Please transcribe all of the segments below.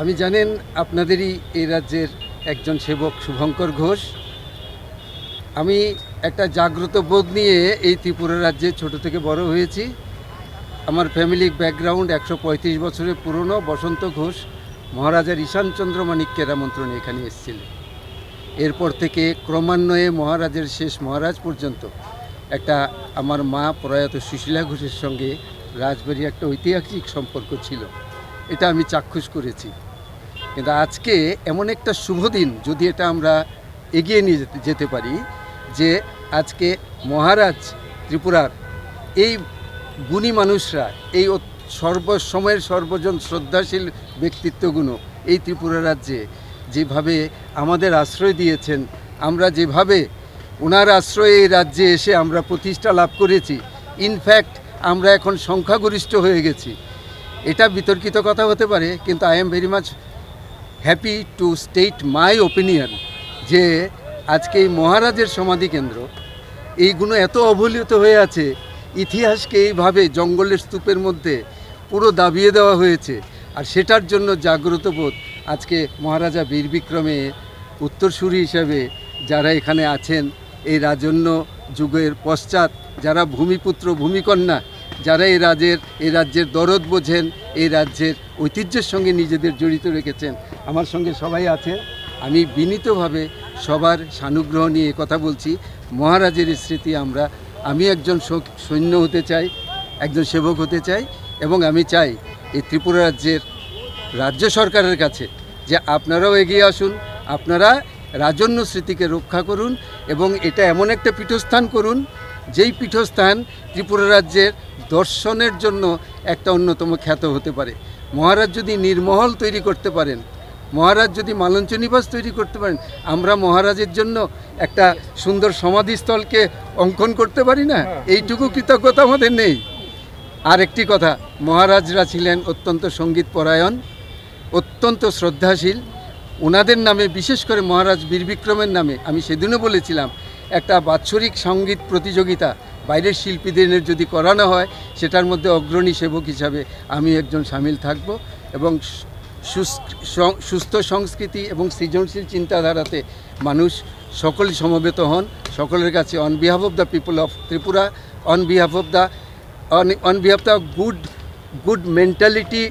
আমি জানেন আপনাদেরই এই রাজ্যের একজন সেবক শুভঙ্কর ঘোষ। আমি একটা জাগ্রত বোধ নিয়ে এই ত্রিপুরা রাজ্যে ছোট থেকে বড় হয়েছি। আমার ফ্যামিলি ব্যাকগ্রাউন্ড 135 বছরের পুরনো। বসন্ত ঘোষ মহারাজার ঈশানচন্দ্র মাণিক্যের আমন্ত্রণে এখানে এসেছিলেন। এরপর থেকে ক্রমান্বয়ে মহারাজের শেষ মহারাজ পর্যন্ত একটা আমার মা প্রয়াত সুশীলা ঘোষের সঙ্গে রাজবাড়ির একটা ঐতিহাসিক সম্পর্ক ছিল, এটা আমি চাক্ষুষ করেছি। কিন্তু আজকে এমন একটা শুভ দিন, যদি এটা আমরা এগিয়ে নিয়ে যেতে পারি, যে আজকে মহারাজ ত্রিপুরার এই গুণী মানুষরা, এই সর্বসময়ের সর্বজন শ্রদ্ধাশীল ব্যক্তিত্বগুলো এই ত্রিপুরা রাজ্যে যেভাবে আমাদের আশ্রয় দিয়েছেন, আমরা যেভাবে ওনার আশ্রয়ে এই রাজ্যে এসে আমরা প্রতিষ্ঠা লাভ করেছি, ইনফ্যাক্ট আমরা এখন সংখ্যাগরিষ্ঠ হয়ে গেছি। এটা বিতর্কিত কথা হতে পারে, কিন্তু I am very much happy to state my opinion যে আজকে এই মহারাজের সমাধি কেন্দ্র এইগুলো এত অবহেলিত হয়ে আছে। ইতিহাসকে এইভাবে জঙ্গলের স্তূপের মধ্যে পুরো দাবিয়ে দেওয়া হয়েছে, আর সেটার জন্য জাগ্রত বোধ আজকে মহারাজা বীর বিক্রমে উত্তরসূরি হিসাবে যারা এখানে আছেন, এই রাজন্য যুগের পশ্চাৎ যারা ভূমিপুত্র ভূমিকন্যা, যারা এই রাজ্যের দরদ বোঝেন, এই রাজ্যের ঐতিহ্যের সঙ্গে নিজেদের জড়িত রেখেছেন, আমার সঙ্গে সবাই আছেন। আমি বিনীতভাবে সবার সানুগ্রহ নিয়ে কথা বলছি। মহারাজের স্মৃতি আমি একজন সৈন্য হতে চাই, একজন সেবক হতে চাই, এবং আমি চাই এই ত্রিপুরা রাজ্যের রাজ্য সরকারের কাছে যে আপনারাও এগিয়ে আসুন, আপনারা রাজন্য স্মৃতিকে রক্ষা করুন, এবং এটা এমন একটা পীঠস্থান করুন যেই পীঠস্থান ত্রিপুরা রাজ্যের দর্শনের জন্য একটা অন্যতম খ্যাত হতে পারে। মহারাজ যদি নির্মহল তৈরি করতে পারেন, মহারাজ যদি মালঞ্চ নিবাস তৈরি করতে পারেন, আমরা মহারাজের জন্য একটা সুন্দর সমাধিস্থলকে অঙ্কন করতে পারি না? এইটুকু কৃতজ্ঞতা আমাদের নেই। আর একটি কথা, মহারাজরা ছিলেন অত্যন্ত সঙ্গীত পরায়ণ, অত্যন্ত শ্রদ্ধাশীল। ওনাদের নামে, বিশেষ করে মহারাজ বীর বিক্রমের নামে, আমি সেদিনও বলেছিলাম একটা বাৎসরিক সঙ্গীত প্রতিযোগিতা বাইরের শিল্পীদের যদি করানো হয়, সেটার মধ্যে অগ্রণী সেবক হিসাবে আমি একজন সামিল থাকব, এবং সুস্থ সংস্কৃতি এবং সৃজনশীল চিন্তাধারাতে মানুষ সকলেই সমবেত হন। সকলের কাছে on behalf of the people of Tripura, on behalf of the good mentality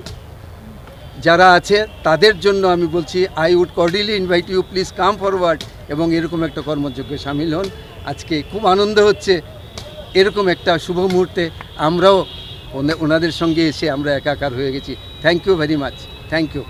যারা আছে, তাদের জন্য আমি বলছি, I would cordially invite you, please come forward, এবং এরকম একটা কর্মযজ্ঞে সামিল হন। আজকে খুব আনন্দ হচ্ছে, এরকম একটা শুভ মুহূর্তে আমরাও ওনাদের সঙ্গে এসে আমরা একাকার হয়ে গেছি। Thank you very much, thank you.